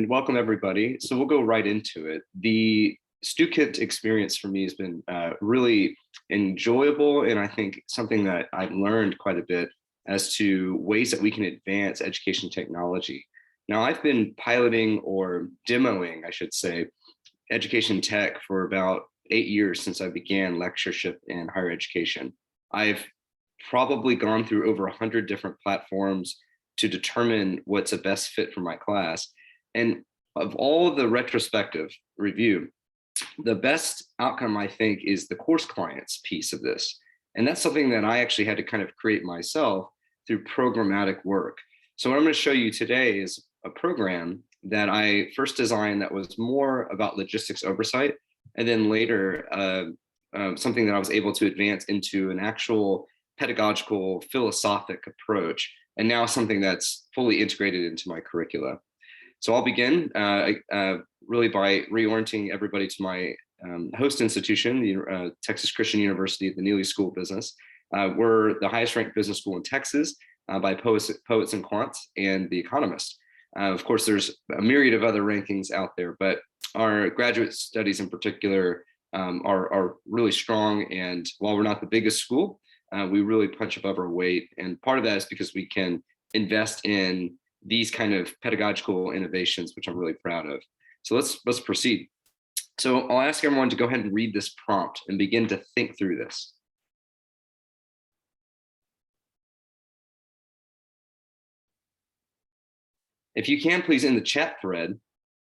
Welcome everybody. So we'll go right into it. The StuKit experience for me has been really enjoyable, and I think something that I've learned quite a bit as to ways that we can advance education technology. Now, I've been piloting or demoing, I should say, education tech for about 8 years since I began lectureship in higher education. I've probably gone through over 100 different platforms to determine what's a best fit for my class. And of all the retrospective review, the best outcome, I think, is the course clients piece of this. And that's something that I actually had to kind of create myself through programmatic work. So what I'm going to show you today is a program that I first designed that was more about logistics oversight, and then later something that I was able to advance into an actual pedagogical philosophic approach, and now something that's fully integrated into my curricula. So I'll begin really by reorienting everybody to my host institution, the Texas Christian University, the Neely School of Business. We're the highest ranked business school in Texas by Poets and Quants and The Economist. Of course, there's a myriad of other rankings out there, but our graduate studies in particular are really strong. And while we're not the biggest school, we really punch above our weight. And part of that is because we can invest in these kind of pedagogical innovations, which I'm really proud of. So let's proceed. So I'll ask everyone to go ahead and read this prompt and begin to think through this. If you can, please, in the chat thread,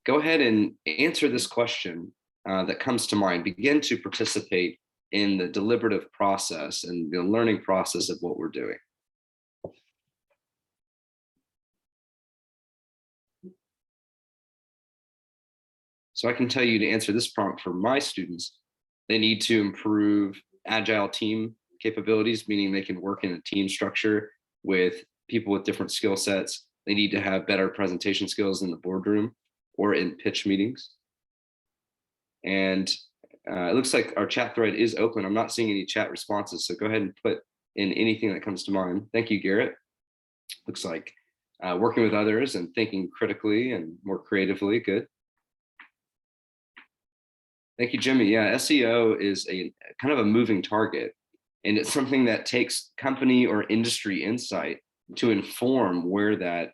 go ahead and answer this question that comes to mind. Begin to participate in the deliberative process and the learning process of what we're doing. So I can tell you, to answer this prompt for my students, they need to improve agile team capabilities, meaning they can work in a team structure with people with different skill sets. They need to have better presentation skills in the boardroom or in pitch meetings. And it looks like our chat thread is open. I'm not seeing any chat responses, so go ahead and put in anything that comes to mind. Thank you, Garrett. Looks like working with others and thinking critically and more creatively. Good. Thank you, Jimmy. Yeah, SEO is a kind of a moving target, and it's something that takes company or industry insight to inform where that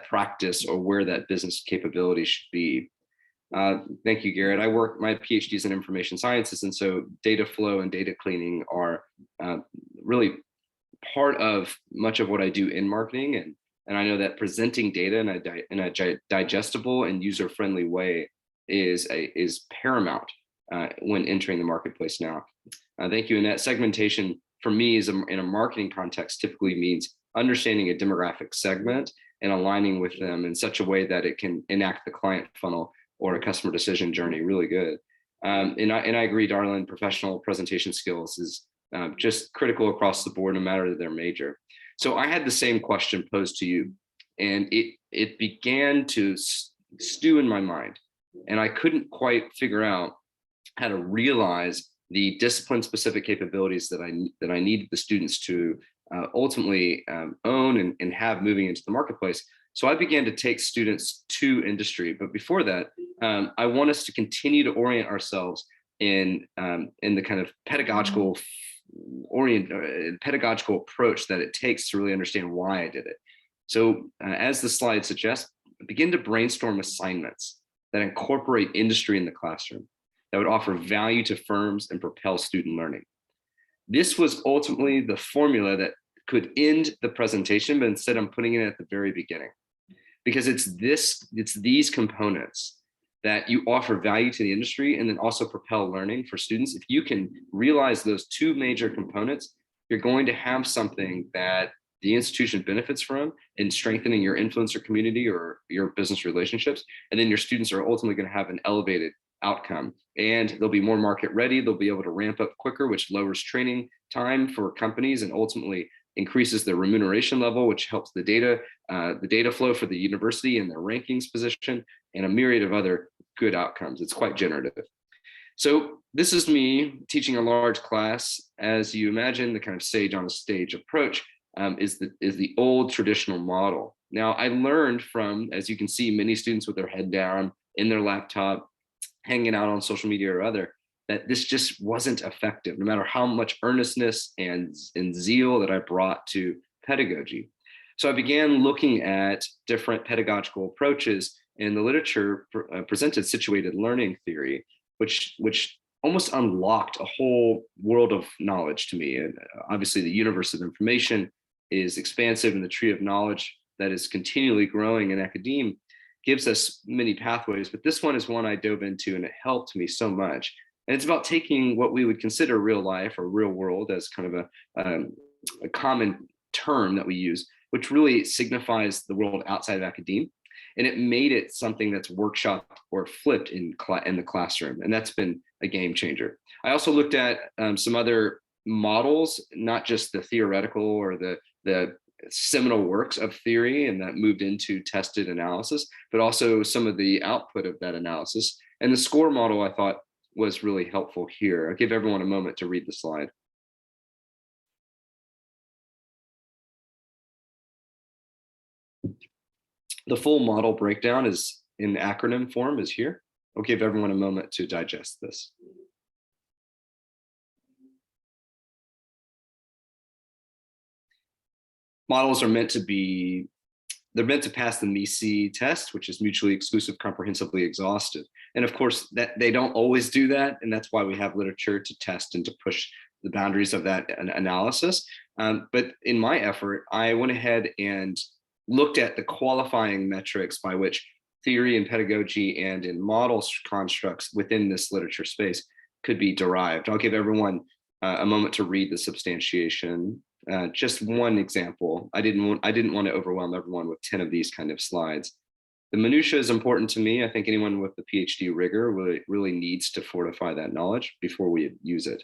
practice or where that business capability should be. Thank you, Garrett. My PhD is in information sciences, and so data flow and data cleaning are really part of much of what I do in marketing, and I know that presenting data in a digestible and user-friendly way is paramount when entering the marketplace now. Thank you. And that segmentation for me is in a marketing context typically means understanding a demographic segment and aligning with them in such a way that it can enact the client funnel or a customer decision journey really good. And I agree, Darlene, professional presentation skills is just critical across the board, no matter their major. So I had the same question posed to you, and it began to stew in my mind. And I couldn't quite figure out how to realize the discipline-specific capabilities that I needed the students to ultimately own and have moving into the marketplace. So I began to take students to industry. But before that, I want us to continue to orient ourselves in the kind of pedagogical approach that it takes to really understand why I did it. So as the slide suggests, begin to brainstorm assignments that incorporate industry in the classroom, that would offer value to firms and propel student learning. This was ultimately the formula that could end the presentation, but instead I'm putting it at the very beginning, because it's these components that you offer value to the industry and then also propel learning for students. If you can realize those two major components, you're going to have something that the institution benefits from in strengthening your influencer community or your business relationships. And then your students are ultimately going to have an elevated outcome, and they'll be more market ready. They'll be able to ramp up quicker, which lowers training time for companies and ultimately increases their remuneration level, which helps the data flow for the university and their rankings position, and a myriad of other good outcomes. It's quite generative. So this is me teaching a large class. As you imagine, the kind of sage on a stage approach is the old traditional model. Now, I learned from, as you can see, many students with their head down in their laptop, hanging out on social media or other, that this just wasn't effective, no matter how much earnestness and zeal that I brought to pedagogy. So I began looking at different pedagogical approaches, and the literature presented situated learning theory, which almost unlocked a whole world of knowledge to me. And obviously, the universe of information is expansive, and the tree of knowledge that is continually growing in academia gives us many pathways. But this one is one I dove into, and it helped me so much. And it's about taking what we would consider real life or real world as kind of a common term that we use, which really signifies the world outside of academia. And it made it something that's workshopped or flipped in the classroom. And that's been a game changer. I also looked at some other models, not just the theoretical or the seminal works of theory, and that moved into tested analysis, but also some of the output of that analysis. And the SCORE model, I thought, was really helpful here. I'll give everyone a moment to read the slide. The full model breakdown is in acronym form is here. I'll give everyone a moment to digest this. Models are meant to pass the MECE test, which is mutually exclusive, comprehensively exhaustive. And of course, that they don't always do that. And that's why we have literature to test and to push the boundaries of that analysis. But in my effort, I went ahead and looked at the qualifying metrics by which theory and pedagogy and in model constructs within this literature space could be derived. I'll give everyone a moment to read the substantiation. Just one example. I didn't want to overwhelm everyone with 10 of these kind of slides. The minutia is important to me. I think anyone with the PhD rigor really needs to fortify that knowledge before we use it.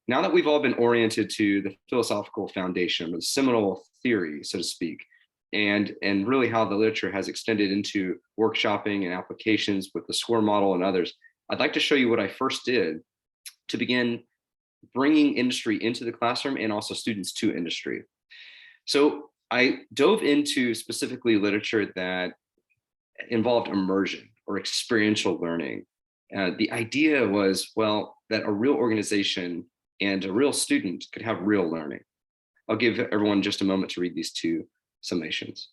Now that we've all been oriented to the philosophical foundation, the seminal theory, so to speak, and really how the literature has extended into workshopping and applications with the SCORE model and others, I'd like to show you what I first did to begin bringing industry into the classroom and also students to industry. So I dove into specifically literature that involved immersion or experiential learning. The idea was, well, that a real organization and a real student could have real learning. I'll give everyone just a moment to read these two summations.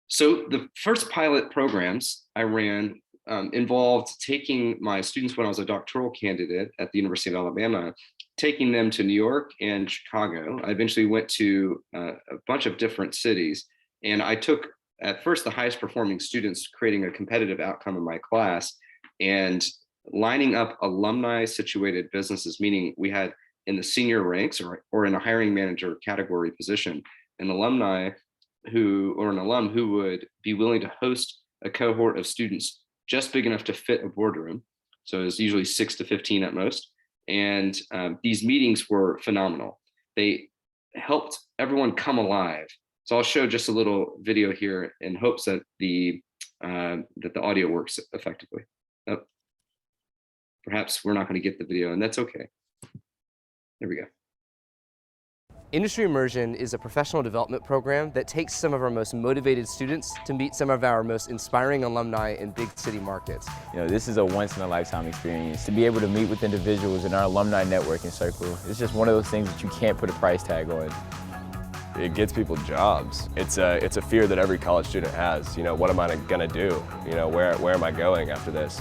So the first pilot programs I ran involved taking my students when I was a doctoral candidate at the University of Alabama, taking them to New York and Chicago. I eventually went to a bunch of different cities, and I took at first the highest performing students, creating a competitive outcome in my class and lining up alumni situated businesses, meaning we had in the senior ranks or in a hiring manager category position, an alum who would be willing to host a cohort of students just big enough to fit a boardroom. So it's usually 6 to 15 at most. And these meetings were phenomenal. They helped everyone come alive. So I'll show just a little video here in hopes that the audio works effectively. Oh, perhaps we're not going to get the video, and that's okay. There we go. Industry Immersion is a professional development program that takes some of our most motivated students to meet some of our most inspiring alumni in big city markets. You know, this is a once-in-a-lifetime experience. To be able to meet with individuals in our alumni networking circle, it's just one of those things that you can't put a price tag on. It gets people jobs. It's a fear that every college student has. You know, what am I gonna do? You know, where am I going after this?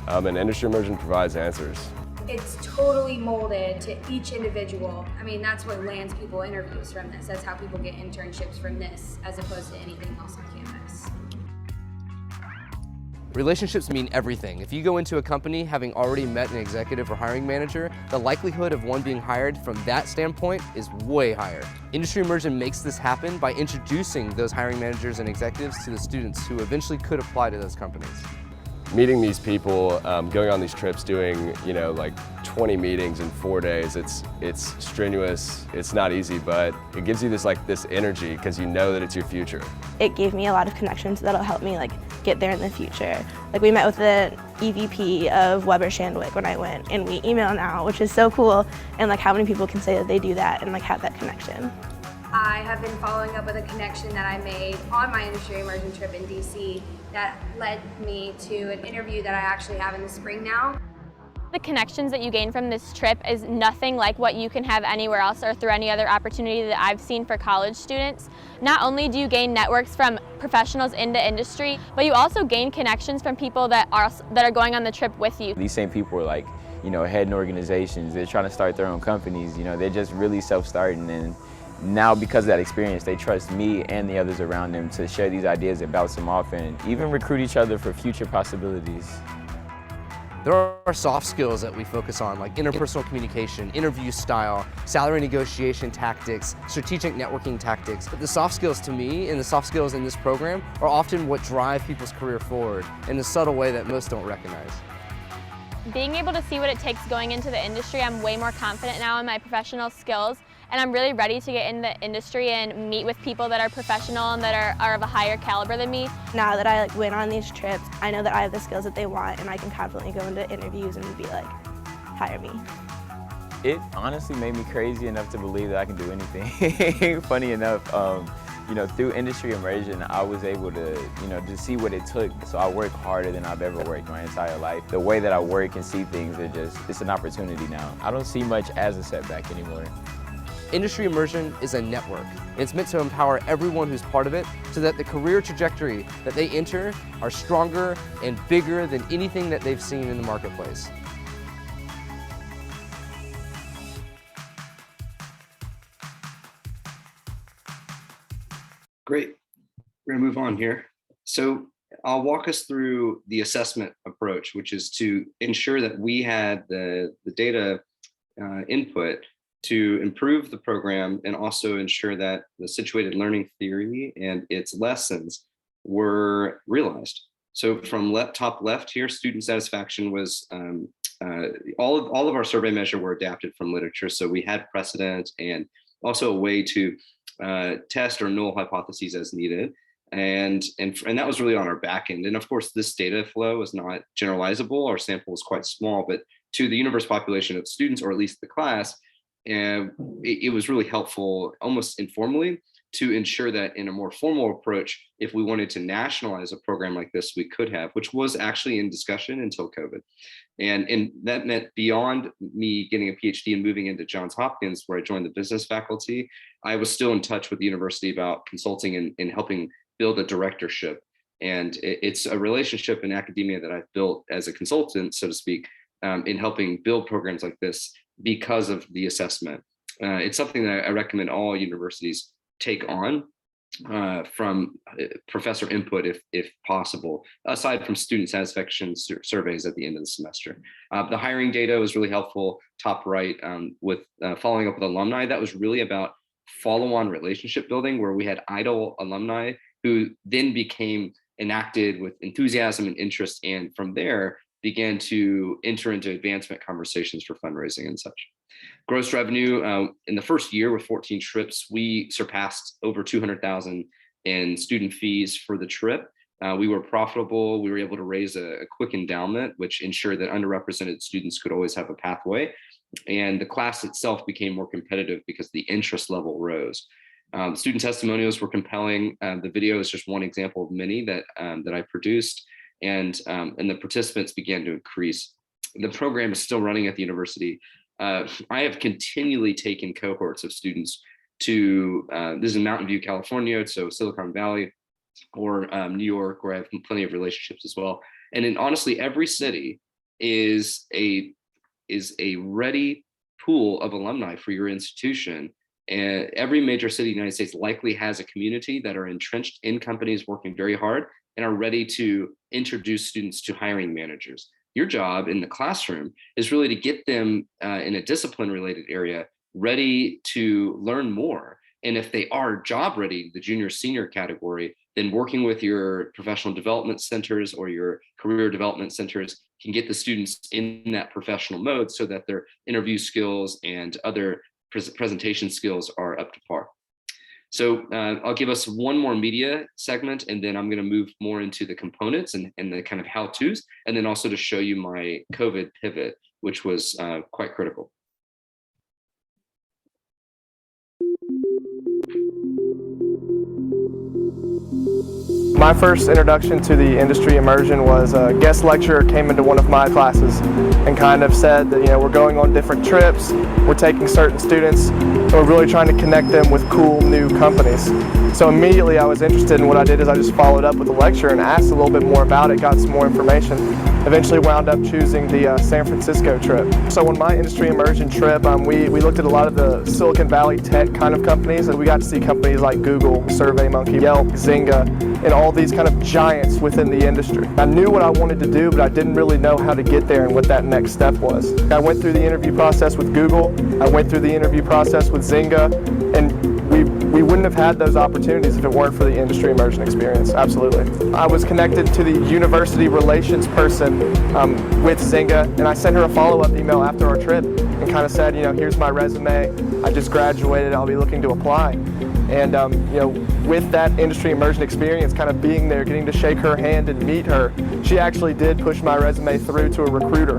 And Industry Immersion provides answers. It's totally molded to each individual. I mean, that's what lands people interviews from this. That's how people get internships from this, as opposed to anything else on campus. Relationships mean everything. If you go into a company having already met an executive or hiring manager, the likelihood of one being hired from that standpoint is way higher. Industry Immersion makes this happen by introducing those hiring managers and executives to the students who eventually could apply to those companies. meeting these people, going on these trips, doing, you know, like 20 meetings in 4 days, it's strenuous, it's not easy, but it gives you this energy because you know that it's your future. It gave me a lot of connections that'll help me get there in the future. We met with the EVP of Weber Shandwick when I went, and we email now, which is so cool. And how many people can say that they do that and have that connection? I have been following up with a connection that I made on my industry immersion trip in DC that led me to an interview that I actually have in the spring now. The connections that you gain from this trip is nothing like what you can have anywhere else or through any other opportunity that I've seen for college students. Not only do you gain networks from professionals into industry, but you also gain connections from people that are going on the trip with you. These same people are heading organizations, they're trying to start their own companies, they're just really self-starting, and now because of that experience, they trust me and the others around them to share these ideas and bounce them off and even recruit each other for future possibilities. There are soft skills that we focus on, like interpersonal communication, interview style, salary negotiation tactics, strategic networking tactics. But the soft skills to me and the soft skills in this program are often what drive people's career forward in a subtle way that most don't recognize. Being able to see what it takes going into the industry, I'm way more confident now in my professional skills, and I'm really ready to get in the industry and meet with people that are professional and that are of a higher caliber than me. Now that I went on these trips, I know that I have the skills that they want, and I can confidently go into interviews and be hire me. It honestly made me crazy enough to believe that I can do anything. Funny enough, through industry immersion, I was able to, to see what it took. So I work harder than I've ever worked my entire life. The way that I work and see things it's an opportunity now. I don't see much as a setback anymore. Industry immersion is a network. It's meant to empower everyone who's part of it so that the career trajectory that they enter are stronger and bigger than anything that they've seen in the marketplace. Great. We're going to move on here. So I'll walk us through the assessment approach, which is to ensure that we had the data input to improve the program and also ensure that the situated learning theory and its lessons were realized. So from top left here, student satisfaction was all of our survey measures were adapted from literature. So we had precedent and also a way to test or null hypotheses as needed. And that was really on our back end. And of course, this data flow is not generalizable. Our sample is quite small, but to the universe population of students, or at least the class, it was really helpful, almost informally, to ensure that in a more formal approach, if we wanted to nationalize a program like this, we could have, which was actually in discussion until COVID. And that meant beyond me getting a PhD and moving into Johns Hopkins, where I joined the business faculty, I was still in touch with the university about consulting and helping build a directorship. And it's a relationship in academia that I've built as a consultant, so to speak, in helping build programs like this because of the assessment. It's something that I recommend all universities take on from professor input if possible, aside from student satisfaction surveys at the end of the semester. The hiring data was really helpful, top right, with following up with alumni. That was really about follow-on relationship building, where we had idle alumni who then became enacted with enthusiasm and interest, and from there began to enter into advancement conversations for fundraising and such. Gross revenue in the first year with 14 trips, we surpassed over 200,000 in student fees for the trip. We were profitable. We were able to raise a quick endowment, which ensured that underrepresented students could always have a pathway. And the class itself became more competitive because the interest level rose. Student testimonials were compelling. The video is just one example of many that I produced, and the participants began to increase. The program is still running at the university. I have continually taken cohorts of students to, this is in Mountain View, California, so Silicon Valley, or New York, where I have plenty of relationships as well. And in honestly, every city is a ready pool of alumni for your institution. And every major city in the United States likely has a community that are entrenched in companies working very hard and are ready to introduce students to hiring managers. Your job in the classroom is really to get them in a discipline related area ready to learn more And if they are job ready, the junior senior category, then working with your professional development centers or your career development centers can get the students in that professional mode so that their interview skills and other presentation skills are up to par. So I'll give us one more media segment, and then I'm going to move more into the components and the kind of how-tos, and then also to show you my COVID pivot, which was quite critical. My first introduction to the industry immersion was a guest lecturer came into one of my classes and kind of said that, we're going on different trips, we're taking certain students, and we're really trying to connect them with cool new companies. So immediately I was interested, and what I did is I just followed up with the lecturer and asked a little bit more about it, got some more information. Eventually wound up choosing the San Francisco trip. So on my industry immersion trip, we looked at a lot of the Silicon Valley tech kind of companies, and we got to see companies like Google, SurveyMonkey, Yelp, Zynga, and all these kind of giants within the industry. I knew what I wanted to do, but I didn't really know how to get there and what that next step was. I went through the interview process with Google, I went through the interview process with Zynga, and we wouldn't have had those opportunities if it weren't for the industry immersion experience, absolutely. I was connected to the university relations person with Zynga, and I sent her a follow-up email after our trip and kind of said, here's my resume, I just graduated, I'll be looking to apply. And with that industry immersion experience, kind of being there, getting to shake her hand and meet her, she actually did push my resume through to a recruiter.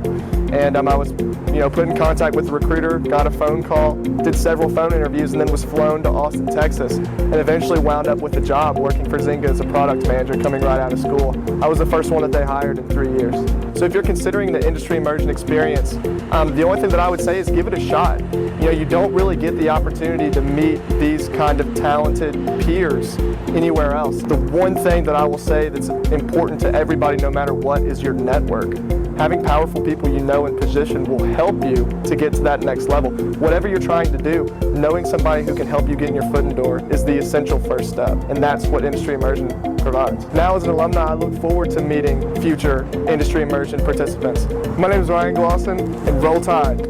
And I was put in contact with the recruiter, got a phone call, did several phone interviews, and then was flown to Austin, Texas, and eventually wound up with a job working for Zynga as a product manager coming right out of school. I was the first one that they hired in 3 years. So if you're considering the industry immersion experience, the only thing that I would say is give it a shot. You don't really get the opportunity to meet these kind of talented peers anywhere else. The one thing that I will say that's important to everybody, no matter what, is your network. Having powerful people you know in position will help you to get to that next level. Whatever you're trying to do, knowing somebody who can help you get your foot in the door is the essential first step, and that's what industry immersion provides. Now as an alumni, I look forward to meeting future industry immersion participants. My name is Ryan Glosson, and roll tide.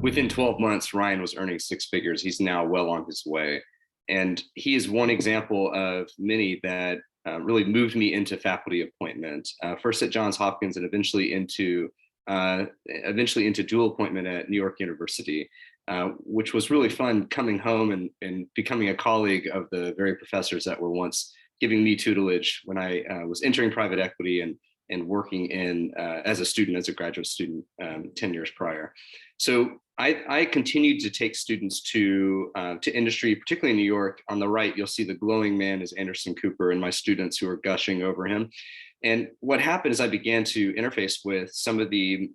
Within 12 months, Ryan was earning six figures. He's now well on his way. And he is one example of many that really moved me into faculty appointment, first at Johns Hopkins and eventually into dual appointment at New York University, which was really fun coming home and becoming a colleague of the very professors that were once giving me tutelage when I was entering private equity and working as a student, as a graduate student 10 years prior. So I continued to take students to industry, particularly in New York. On the right, you'll see the glowing man is Anderson Cooper and my students who are gushing over him. And what happened is I began to interface with some of the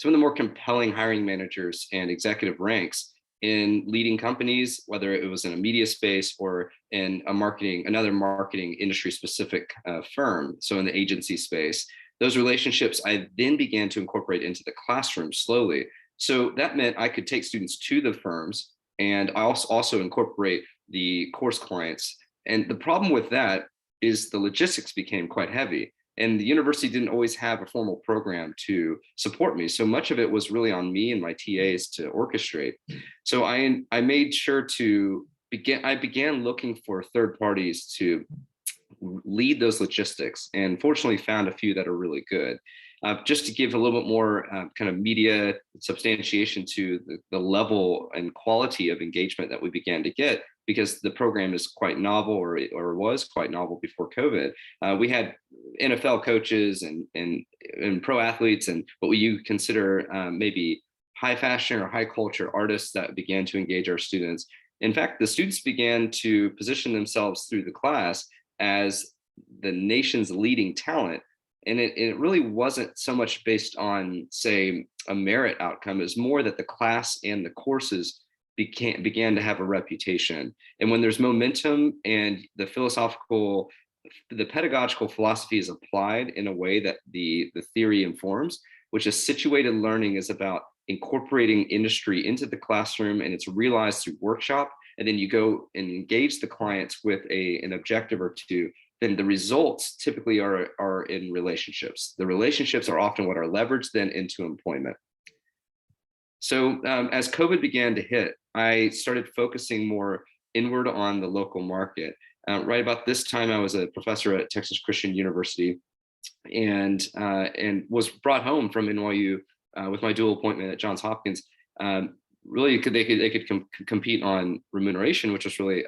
more compelling hiring managers and executive ranks in leading companies, whether it was in a media space or in another marketing industry specific firm, so in the agency space. Those relationships I then began to incorporate into the classroom slowly. So that meant I could take students to the firms, and I also incorporate the course clients. And the problem with that is the logistics became quite heavy, and the university didn't always have a formal program to support me. So much of it was really on me and my TAs to orchestrate. So I made sure I began looking for third parties to lead those logistics, and fortunately found a few that are really good. Just to give a little bit more kind of media substantiation to the level and quality of engagement that we began to get, because the program is quite novel, or was quite novel before COVID. We had NFL coaches and pro athletes and what you consider maybe high fashion or high culture artists that began to engage our students. In fact, the students began to position themselves through the class as the nation's leading talent. And it really wasn't so much based on, say, a merit outcome. It was more that the class and the courses began to have a reputation. And when there's momentum and the pedagogical philosophy is applied in a way that the theory informs, which is situated learning is about incorporating industry into the classroom, and it's realized through workshop, and then you go and engage the clients with an objective or two, then the results typically are in relationships. The relationships are often what are leveraged then into employment. So as COVID began to hit, I started focusing more inward on the local market. Right about this time, I was a professor at Texas Christian University, and was brought home from NYU with my dual appointment at Johns Hopkins. Really, they could compete on remuneration, which was really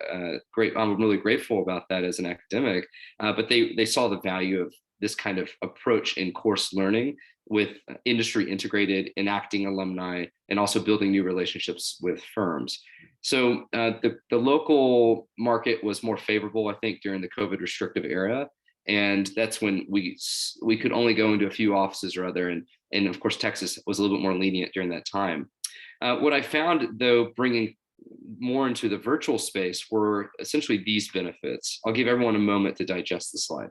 great. I'm really grateful about that as an academic. But they saw the value of this kind of approach in course learning with industry integrated, enacting alumni, and also building new relationships with firms. So the local market was more favorable, I think, during the COVID restrictive era. And that's when we could only go into a few offices or other. And of course, Texas was a little bit more lenient during that time. What I found, though, bringing more into the virtual space were essentially these benefits. I'll give everyone a moment to digest the slide.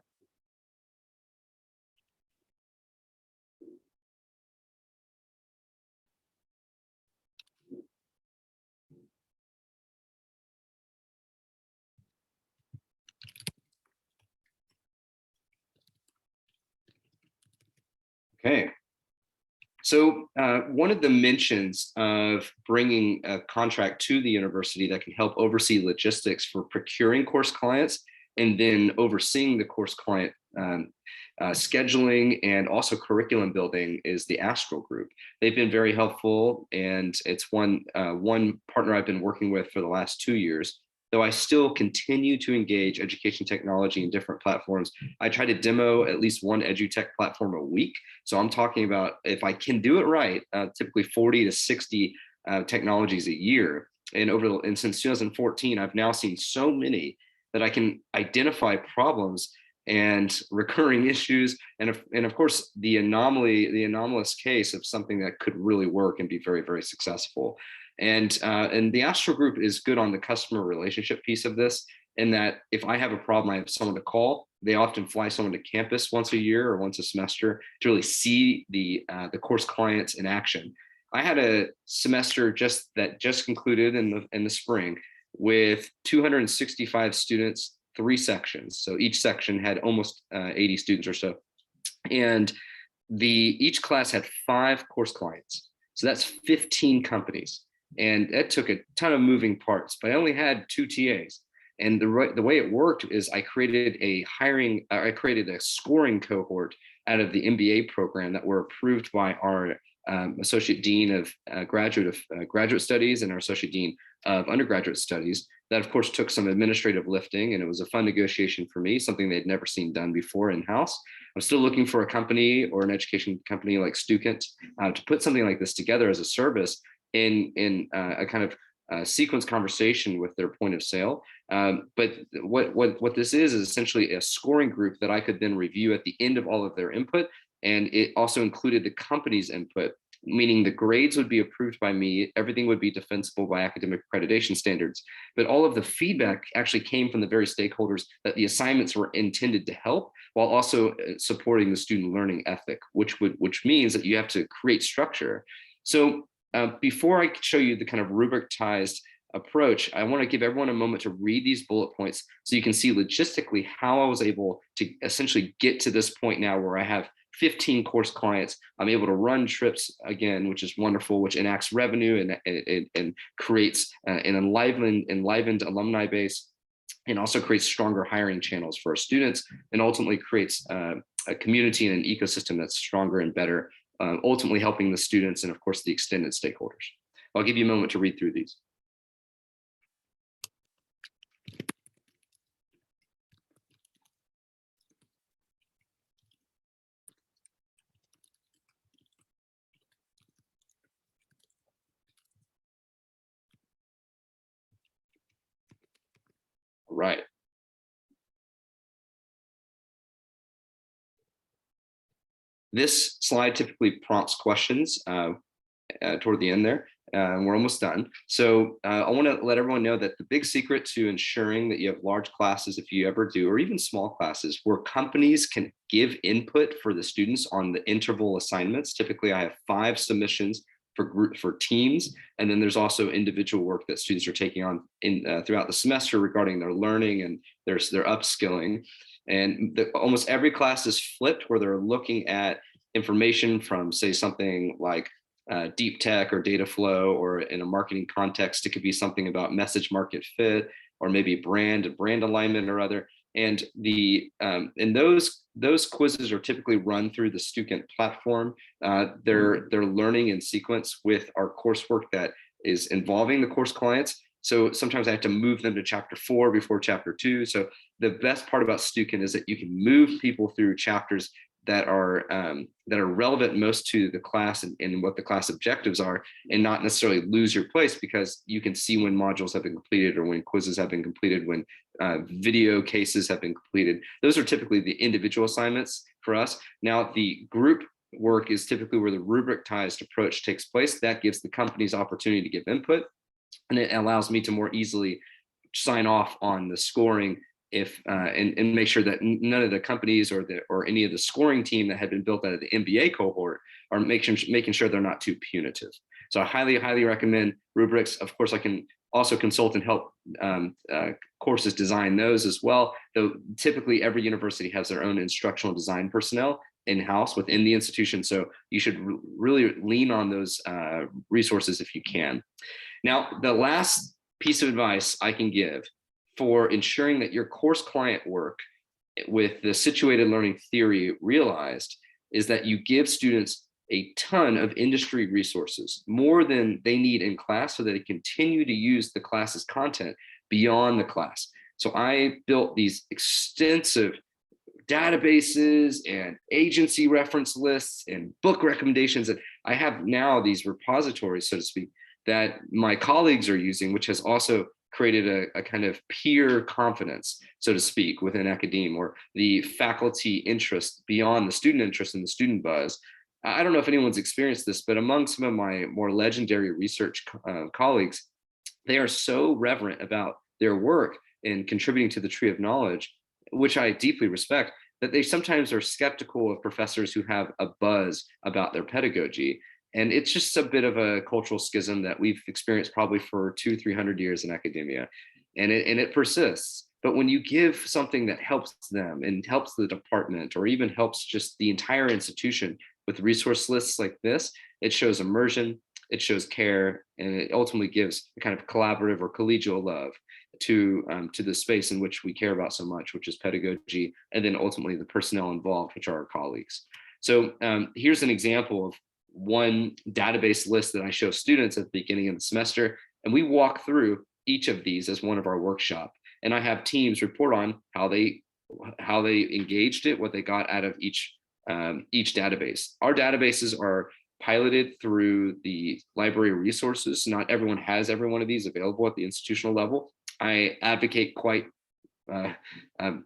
Okay. So one of the mentions of bringing a contract to the university that can help oversee logistics for procuring course clients and then overseeing the course client scheduling and also curriculum building is the Austral group. They've been very helpful, and it's one partner I've been working with for the last 2 years. Though I still continue to engage education technology in different platforms. I try to demo at least one edutech platform a week. So I'm talking about, if I can do it right, typically 40 to 60 technologies a year. And since 2014, I've now seen so many that I can identify problems and recurring issues, and of course the anomalous case of something that could really work and be very, very successful. And the Austral group is good on the customer relationship piece of this, in that if I have a problem, I have someone to call. They often fly someone to campus once a year or once a semester to really see the course clients in action. I had a semester just concluded in the spring with 265 students, 3 sections. So each section had almost 80 students or so. And each class had 5 course clients. So that's 15 companies. And that took a ton of moving parts, but I only had 2 TAs. And the way it worked is I created a scoring cohort out of the MBA program that were approved by our Associate Dean of Graduate Studies and our Associate Dean of Undergraduate Studies. That, of course, took some administrative lifting, and it was a fun negotiation for me, something they'd never seen done before in-house. I'm still looking for a company or an education company like Stukent to put something like this together as a service in a kind of sequence conversation with their point of sale. But what this is essentially a scoring group that I could then review at the end of all of their input. And it also included the company's input, meaning the grades would be approved by me. Everything would be defensible by academic accreditation standards. But all of the feedback actually came from the very stakeholders that the assignments were intended to help, while also supporting the student learning ethic, which means that you have to create structure. So before I show you the kind of rubricized approach, I want to give everyone a moment to read these bullet points so you can see logistically how I was able to essentially get to this point now where I have 15 course clients. I'm able to run trips again, which is wonderful, which enacts revenue and creates an enlivened alumni base, and also creates stronger hiring channels for our students, and ultimately creates a community and an ecosystem that's stronger and better, ultimately helping the students and, of course, the extended stakeholders. I'll give you a moment to read through these. All right. This slide typically prompts questions toward the end there. We're almost done. So I want to let everyone know that the big secret to ensuring that you have large classes, if you ever do, or even small classes, where companies can give input for the students on the interval assignments. Typically, I have 5 submissions for teams, and then there's also individual work that students are taking on throughout the semester regarding their learning and their upskilling. And almost every class is flipped, where they're looking at information from, say, something like deep tech or data flow, or in a marketing context, it could be something about message market fit, or maybe brand alignment or other. And those quizzes are typically run through the Student platform. They're learning in sequence with our coursework that is involving the course clients. So sometimes I have to move them to chapter 4 before chapter 2. So the best part about Stuken is that you can move people through chapters that are relevant most to the class and what the class objectives are, and not necessarily lose your place, because you can see when modules have been completed, or when quizzes have been completed, when video cases have been completed. Those are typically the individual assignments for us. Now, the group work is typically where the rubricized approach takes place. That gives the companies opportunity to give input, and it allows me to more easily sign off on the scoring if and make sure that none of the companies or any of the scoring team that had been built out of the MBA cohort are making sure they're not too punitive. So I highly recommend rubrics. Of course, I can also consult and help courses design those as well, though typically every university has their own instructional design personnel in-house within the institution. So you should really lean on those resources if you can. Now, the last piece of advice I can give for ensuring that your course client work with the situated learning theory realized is that you give students a ton of industry resources, more than they need in class, so that they continue to use the class's content beyond the class. So I built these extensive databases and agency reference lists and book recommendations, and I have now these repositories, so to speak, that my colleagues are using, which has also created a kind of peer confidence, so to speak, within academia, or the faculty interest beyond the student interest and the student buzz. I don't know if anyone's experienced this, but among some of my more legendary research colleagues, they are so reverent about their work in contributing to the tree of knowledge, which I deeply respect, that they sometimes are skeptical of professors who have a buzz about their pedagogy. And it's just a bit of a cultural schism that we've experienced probably for 200-300 years in academia, and it persists. But when you give something that helps them and helps the department, or even helps just the entire institution with resource lists like this, it shows immersion, it shows care, and it ultimately gives a kind of collaborative or collegial love to the space in which we care about so much, which is pedagogy, and then ultimately the personnel involved, which are our colleagues. So here's an example of one database list that I show students at the beginning of the semester, and we walk through each of these as one of our workshop. And I have teams report on how they engaged it, what they got out of each database. Our databases are piloted through the library resources. Not everyone has every one of these available at the institutional level. I advocate quite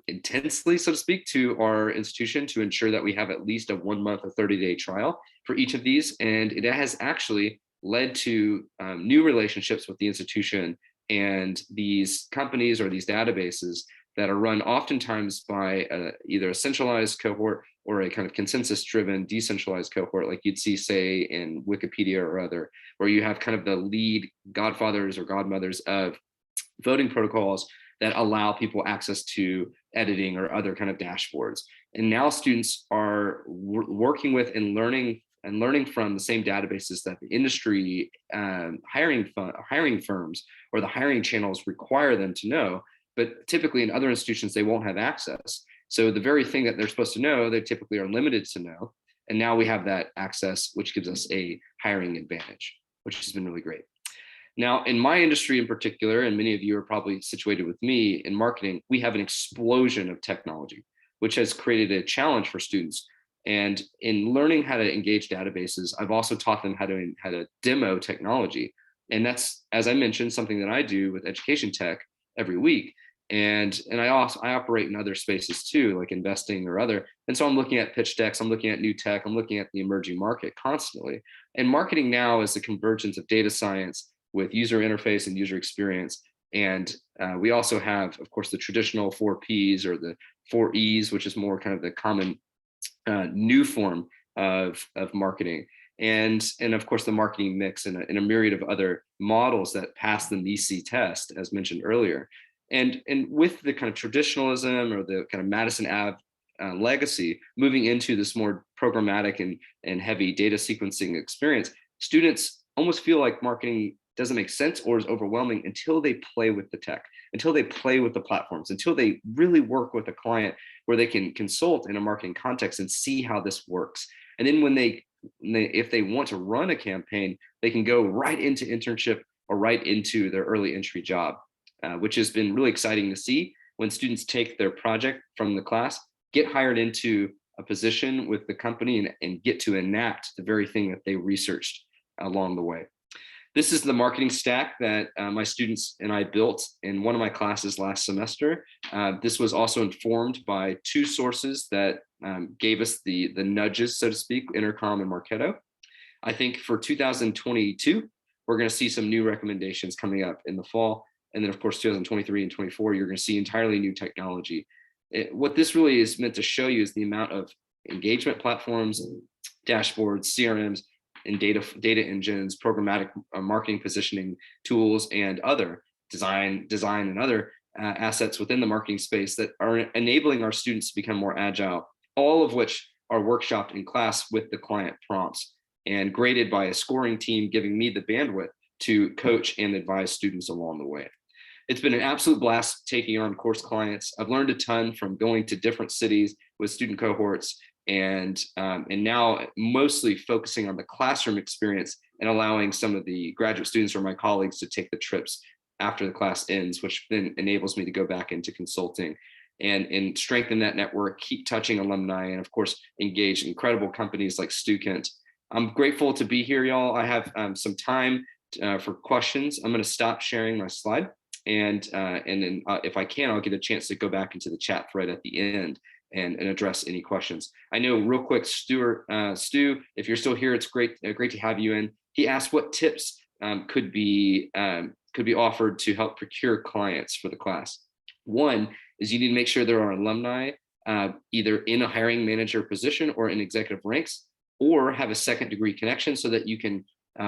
intensely, so to speak, to our institution to ensure that we have at least a 1 month or 30-day trial for each of these. And it has actually led to new relationships with the institution and these companies or these databases that are run oftentimes by either a centralized cohort or a kind of consensus-driven decentralized cohort, like you'd see, say, in Wikipedia or other, where you have kind of the lead godfathers or godmothers of voting protocols that allow people access to editing or other kind of dashboards. And now students are working with and learning from the same databases that the industry hiring firms or the hiring channels require them to know. But typically in other institutions, they won't have access. So the very thing that they're supposed to know, they typically are limited to know. And now we have that access, which gives us a hiring advantage, which has been really great. Now, in my industry in particular, and many of you are probably situated with me in marketing, we have an explosion of technology, which has created a challenge for students. And in learning how to engage databases, I've also taught them how to demo technology. And that's, as I mentioned, something that I do with education tech every week. And I operate in other spaces too, like investing or other. And so I'm looking at pitch decks, I'm looking at new tech, I'm looking at the emerging market constantly. And marketing now is the convergence of data science with user interface and user experience. And we also have, of course, the traditional 4 Ps or the 4 Es, which is more kind of the common new form of marketing. And of course, the marketing mix and a myriad of other models that pass the MECE test, as mentioned earlier. And with the kind of traditionalism or the kind of Madison Ave legacy, moving into this more programmatic and heavy data sequencing experience, students almost feel like marketing doesn't make sense or is overwhelming until they play with the tech, until they play with the platforms, until they really work with a client where they can consult in a marketing context and see how this works. And then if they want to run a campaign, they can go right into internship or right into their early entry job, which has been really exciting to see when students take their project from the class, get hired into a position with the company and get to enact the very thing that they researched along the way. This is the marketing stack that my students and I built in one of my classes last semester. This was also informed by two sources that gave us the nudges, so to speak, Intercom and Marketo. I think for 2022, we're going to see some new recommendations coming up in the fall. And then, of course, 2023 and 24, you're going to see entirely new technology. What this really is meant to show you is the amount of engagement platforms, dashboards, CRMs, and data engines, programmatic marketing positioning tools, and other design and other assets within the marketing space that are enabling our students to become more agile, all of which are workshopped in class with the client prompts and graded by a scoring team, giving me the bandwidth to coach and advise students along the way. It's been an absolute blast taking on course clients. I've learned a ton from going to different cities with student cohorts, and now mostly focusing on the classroom experience and allowing some of the graduate students or my colleagues to take the trips after the class ends, which then enables me to go back into consulting and strengthen that network, keep touching alumni, and of course, engage incredible companies like Stukent. I'm grateful to be here, y'all. I have some time for questions. I'm going to stop sharing my slide. And then if I can, I'll get a chance to go back into the chat thread at the end and address any questions. I know real quick, Stu, if you're still here, it's great to have you in. He asked what tips could be offered to help procure clients for the class. One is you need to make sure there are alumni either in a hiring manager position or in executive ranks, or have a second degree connection so that you can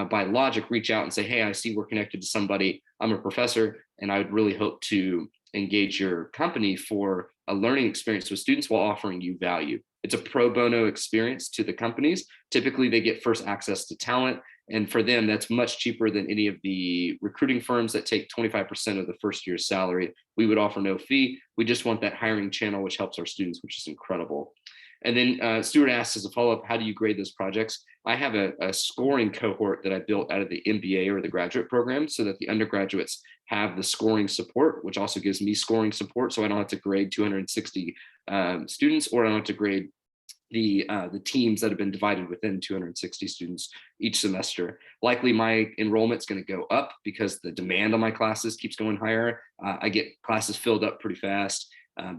by logic reach out and say, hey, I see we're connected to somebody. I'm a professor and I would really hope to engage your company for a learning experience with students while offering you value. It's a pro bono experience to the companies. Typically they get first access to talent, and for them that's much cheaper than any of the recruiting firms that take 25% of the first year's salary. We would offer no fee. We just want that hiring channel, which helps our students, which is incredible. And then Stuart asks as a follow-up, how do you grade those projects? I have a scoring cohort that I built out of the MBA or the graduate program so that the undergraduates have the scoring support, which also gives me scoring support. So I don't have to grade 260 students, or I don't have to grade the teams that have been divided within 260 students each semester. Likely my enrollment's going to go up because the demand on my classes keeps going higher. I get classes filled up pretty fast,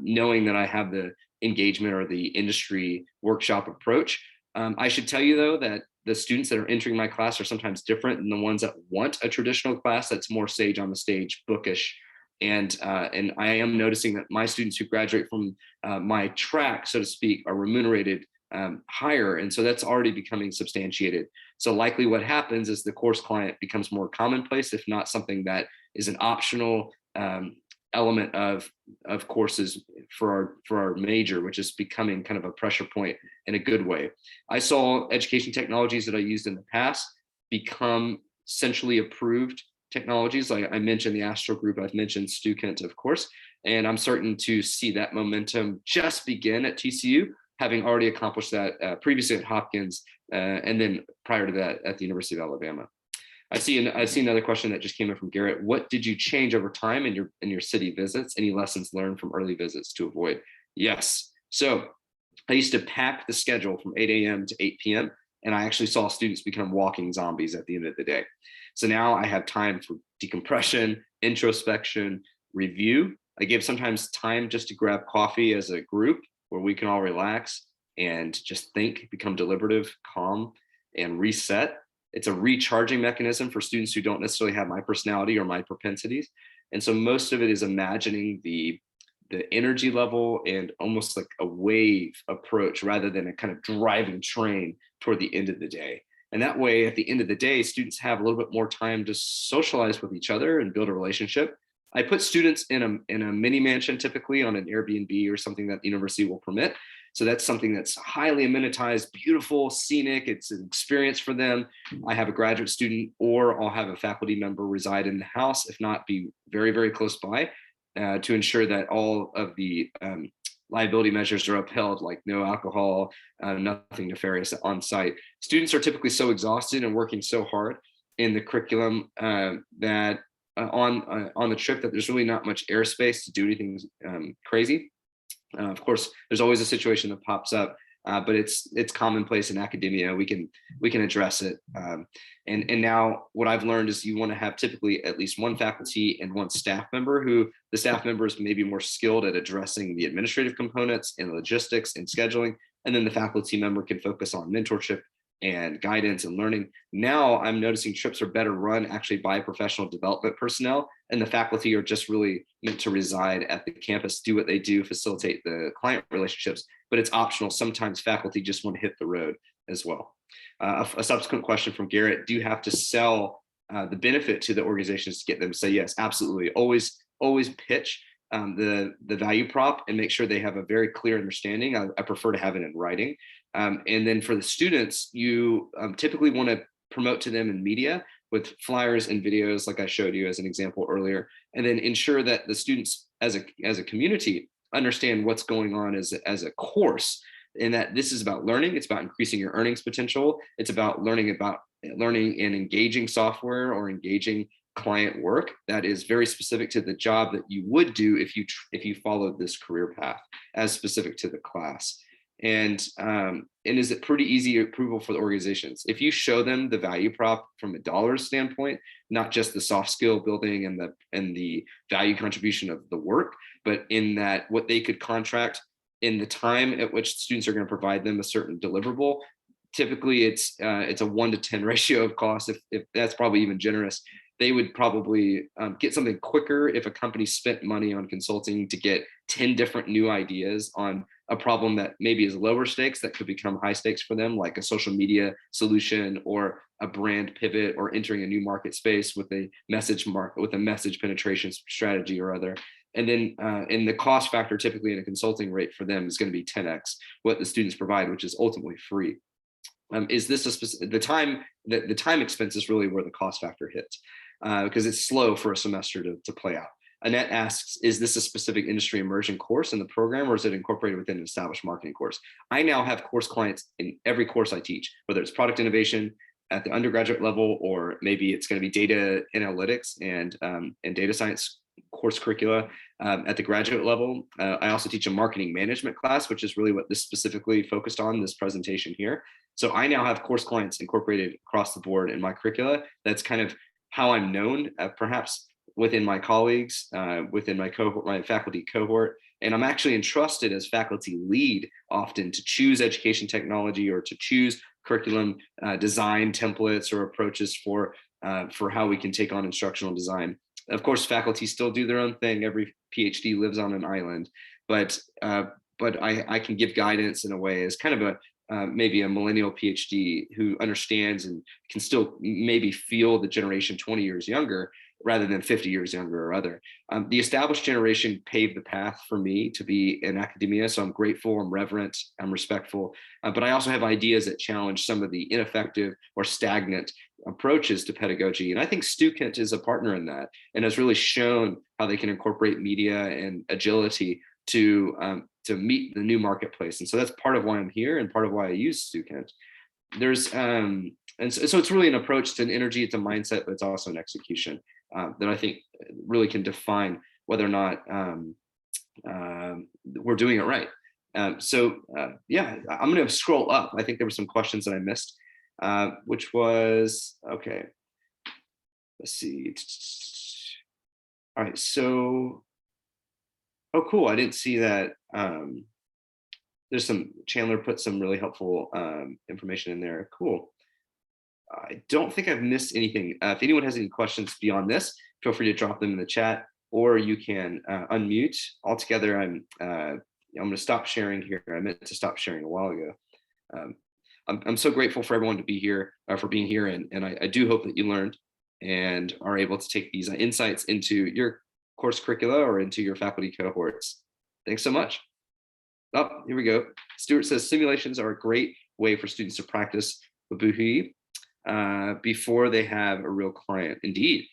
knowing that I have the engagement or the industry workshop approach. I should tell you though that the students that are entering my class are sometimes different than the ones that want a traditional class that's more sage on the stage, bookish. And I am noticing that my students who graduate from my track, so to speak, are remunerated higher. And so that's already becoming substantiated. So likely what happens is the course client becomes more commonplace, if not something that is an optional element of courses for our major, which is becoming kind of a pressure point in a good way. I saw education technologies that I used in the past become centrally approved technologies. Like I mentioned the Austral group, I've mentioned Stukent, of course, and I'm starting to see that momentum just begin at TCU, having already accomplished that previously at Hopkins, and then prior to that at the University of Alabama. I see another question that just came in from Garrett. What did you change over time in your city visits? Any lessons learned from early visits to avoid? Yes. So I used to pack the schedule from 8 a.m. to 8 p.m. and I actually saw students become walking zombies at the end of the day. So now I have time for decompression, introspection, review. I give sometimes time just to grab coffee as a group where we can all relax and just think, become deliberative, calm, and reset. It's a recharging mechanism for students who don't necessarily have my personality or my propensities. And so most of it is imagining the energy level and almost like a wave approach rather than a kind of driving train toward the end of the day. And that way, at the end of the day, students have a little bit more time to socialize with each other and build a relationship. I put students in a mini mansion, typically on an Airbnb or something that the university will permit. So that's something that's highly amenitized, beautiful, scenic. It's an experience for them. I have a graduate student, or I'll have a faculty member reside in the house, if not be very, very close by, to ensure that all of the liability measures are upheld, like no alcohol, nothing nefarious on site. Students are typically so exhausted and working so hard in the curriculum that on the trip that there's really not much airspace to do anything crazy. Of course, there's always a situation that pops up, but it's commonplace in academia. We can address it. And now what I've learned is you want to have typically at least one faculty and one staff member, who the staff member is maybe more skilled at addressing the administrative components and logistics and scheduling. And then the faculty member can focus on mentorship and guidance and learning. Now I'm noticing trips are better run actually by professional development personnel, and the faculty are just really meant to reside at the campus, do what they do, facilitate the client relationships, but it's optional. Sometimes faculty just want to hit the road as well. A subsequent question from Garrett: do you have to sell the benefit to the organizations to get them to say yes? Absolutely. Always pitch the value prop and make sure they have a very clear understanding. I prefer to have it in writing. And then for the students, you typically want to promote to them in media with flyers and videos, like I showed you as an example earlier, and then ensure that the students as a community understand what's going on as a course, and that this is about learning. It's about increasing your earnings potential. It's about learning and engaging software or engaging client work that is very specific to the job that you would do if you followed this career path as specific to the class. And is it pretty easy approval for the organizations? If you show them the value prop from a dollar standpoint, not just the soft skill building and the value contribution of the work, but in that what they could contract in the time at which students are going to provide them a certain deliverable, typically it's a 1 to 10 ratio of cost. If that's probably even generous, they would probably get something quicker if a company spent money on consulting to get 10 different new ideas on a problem that maybe is lower stakes that could become high stakes for them, like a social media solution or a brand pivot or entering a new market space with a message penetration strategy or other. And then in the cost factor, typically in a consulting rate for them is going to be 10x what the students provide, which is ultimately free. Is this the time expense is really where the cost factor hits, because it's slow for a semester to play out. Annette asks, is this a specific industry immersion course in the program, or is it incorporated within an established marketing course? I now have course clients in every course I teach, whether it's product innovation at the undergraduate level, or maybe it's going to be data analytics and data science course curricula at the graduate level. I also teach a marketing management class, which is really what this specifically focused on, this presentation here. So I now have course clients incorporated across the board in my curricula. That's kind of how I'm known, perhaps within my colleagues, within my cohort, my faculty cohort. And I'm actually entrusted as faculty lead often to choose education technology or to choose curriculum design templates or approaches for how we can take on instructional design. Of course, faculty still do their own thing. Every PhD lives on an island, but I can give guidance in a way as kind of maybe a millennial PhD who understands and can still maybe feel the generation 20 years younger rather than 50 years younger or other. The established generation paved the path for me to be in academia, so I'm grateful, I'm reverent, I'm respectful, but I also have ideas that challenge some of the ineffective or stagnant approaches to pedagogy. And I think StuKent is a partner in that and has really shown how they can incorporate media and agility to meet the new marketplace. And so that's part of why I'm here and part of why I use StuKent. So it's really an approach to an energy, it's a mindset, but it's also an execution that I think really can define whether or not we're doing it right. Yeah, I'm going to scroll up. I think there were some questions that I missed, which was, okay, let's see. All right, so, oh, cool. I didn't see that. There's Chandler put some really helpful information in there. Cool. I don't think I've missed anything. If anyone has any questions beyond this, feel free to drop them in the chat, or you can unmute. Altogether, I'm going to stop sharing here. I meant to stop sharing a while ago. I'm so grateful for everyone to be here, for being here, and I do hope that you learned and are able to take these insights into your course curricula or into your faculty cohorts. Thanks so much. Oh, here we go. Stuart says simulations are a great way for students to practice Babuhi before they have a real client. Indeed.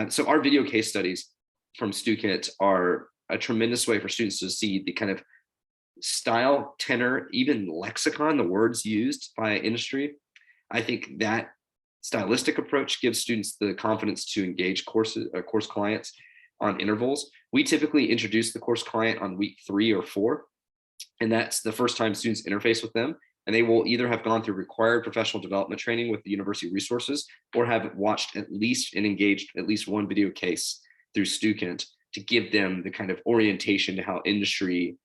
So our video case studies from StuKit are a tremendous way for students to see the kind of style, tenor, even lexicon, the words used by industry. I think that stylistic approach gives students the confidence to engage course clients on intervals. We typically introduce the course client on week 3 or 4, and that's the first time students interface with them. And they will either have gone through required professional development training with the university resources or have watched at least and engaged at least one video case through StuKit to give them the kind of orientation to how industry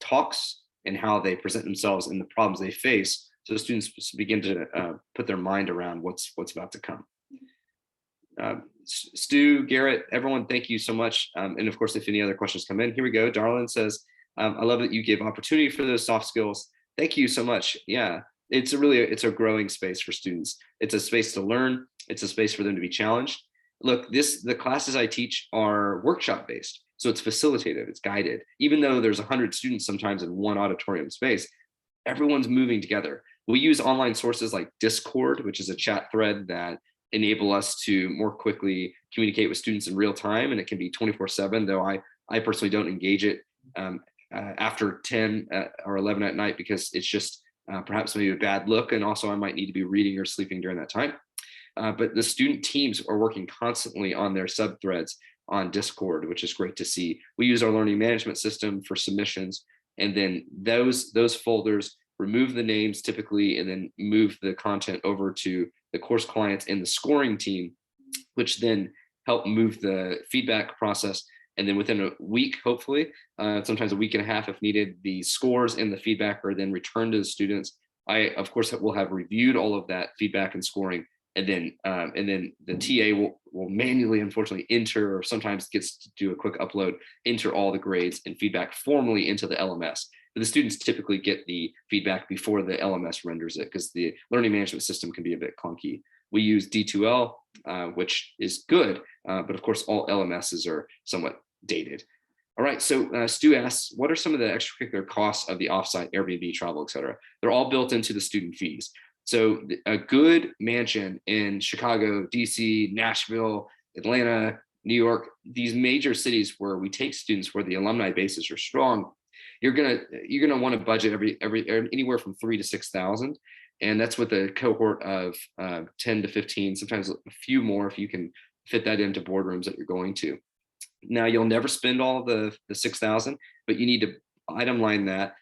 talks and how they present themselves and the problems they face. So students begin to put their mind around what's about to come. Stu, Garrett, everyone, thank you so much. And of course, if any other questions come in, here we go. Darlin says, I love that you give opportunity for those soft skills. Thank you so much. Yeah, it's a growing space for students. It's a space to learn. It's a space for them to be challenged. Look, the classes I teach are workshop based. So it's facilitative, it's guided. Even though there's 100 students sometimes in one auditorium space, everyone's moving together. We use online sources like Discord, which is a chat thread that enable us to more quickly communicate with students in real time. And it can be 24/7, though I personally don't engage it after 10 or 11 at night because it's just perhaps maybe a bad look. And also I might need to be reading or sleeping during that time. But the student teams are working constantly on their sub threads on Discord, which is great to see. We use our learning management system for submissions, and then those folders remove the names typically, and then move the content over to the course clients and the scoring team, which then help move the feedback process. And then within a week, hopefully, sometimes a week and a half if needed, the scores and the feedback are then returned to the students. I, of course, will have reviewed all of that feedback and scoring, and then the TA will manually, unfortunately, enter, or sometimes gets to do a quick upload, enter all the grades and feedback formally into the LMS. But the students typically get the feedback before the LMS renders it, because the learning management system can be a bit clunky. We use D2L, which is good, but of course, all LMSs are somewhat dated. All right, so Stu asks, what are some of the extracurricular costs of the offsite Airbnb, travel, et cetera? They're all built into the student fees. So a good mansion in Chicago, DC, Nashville, Atlanta, New York, these major cities where we take students where the alumni bases are strong, you're gonna want to budget anywhere from 3,000 to 6,000, and that's with a cohort of 10 to 15, sometimes a few more if you can fit that into boardrooms that you're going to. Now you'll never spend all of the 6,000, but you need to item line that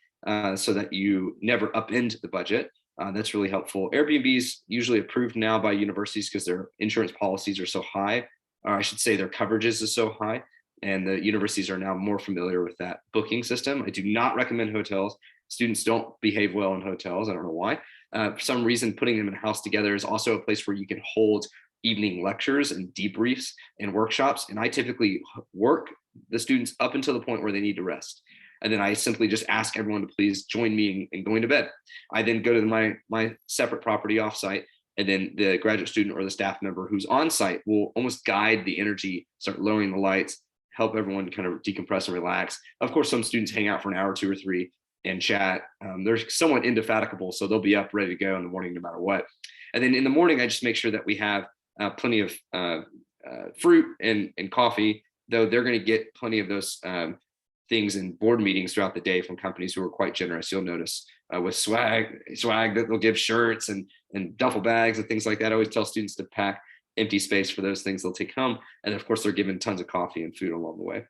so that you never upend the budget. That's really helpful. Airbnb is usually approved now by universities because their insurance policies are so high, or I should say their coverages is so high, and the universities are now more familiar with that booking system. I do not recommend hotels. Students don't behave well in hotels. I don't know why. For some reason, putting them in a house together is also a place where you can hold evening lectures and debriefs and workshops. And I typically work the students up until the point where they need to rest. And then I simply just ask everyone to please join me in going to bed. I then go to my separate property offsite, and then the graduate student or the staff member who's on site will almost guide the energy, start lowering the lights, help everyone kind of decompress and relax. Of course, some students hang out for an hour, 2 or 3 and chat. They're somewhat indefatigable, so they'll be up ready to go in the morning no matter what. And then in the morning, I just make sure that we have plenty of fruit and coffee, though they're going to get plenty of those things in board meetings throughout the day from companies who are quite generous. You'll notice with swag that they'll give shirts and duffel bags and things like that. I always tell students to pack empty space for those things they'll take home. And of course, they're given tons of coffee and food along the way.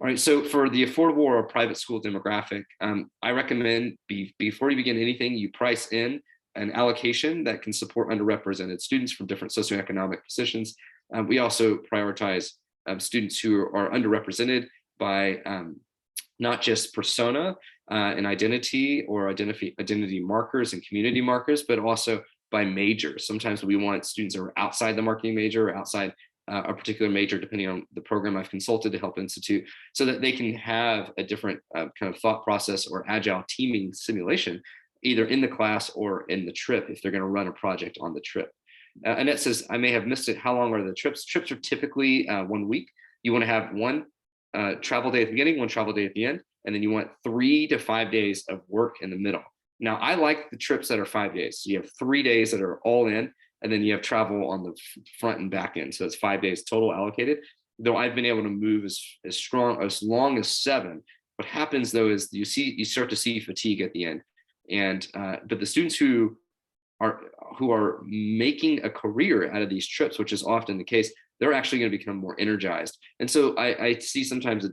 All right, so for the affordable or private school demographic, I recommend before you begin anything, you price in an allocation that can support underrepresented students from different socioeconomic positions. We also prioritize students who are underrepresented by not just persona and identity or identity markers and community markers, but also by major. Sometimes we want students who are outside the marketing major or outside a particular major, depending on the program I've consulted to help institute, so that they can have a different kind of thought process or agile teaming simulation, either in the class or in the trip if they're going to run a project on the trip. Annette says, I may have missed it. How long are the trips? Trips are typically 1 week. You want to have one travel day at the beginning, one travel day at the end. and then you want 3 to 5 days of work in the middle. Now, I like the trips that are 5 days. So you have 3 days that are all in, and then you have travel on the front and back end. So it's 5 days total allocated. Though I've been able to move as long as 7. What happens though is you start to see fatigue at the end, and but the students who are making a career out of these trips, which is often the case, they're actually going to become more energized. And so I see sometimes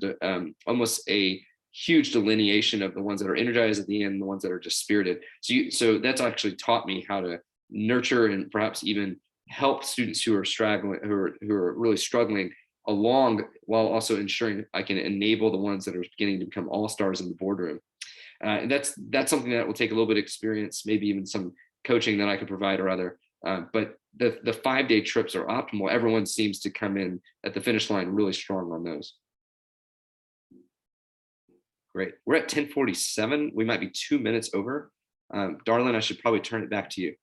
almost a huge delineation of the ones that are energized at the end and the ones that are just spirited. So that's actually taught me how to nurture and perhaps even help students who are struggling, who are really struggling along, while also ensuring I can enable the ones that are beginning to become all-stars in the boardroom. And that's something that will take a little bit of experience, maybe even some coaching that I could provide or other. But the 5-day trips are optimal. Everyone seems to come in at the finish line really strong on those. Great. We're at 10:47. We might be 2 minutes over. Darlin, I should probably turn it back to you.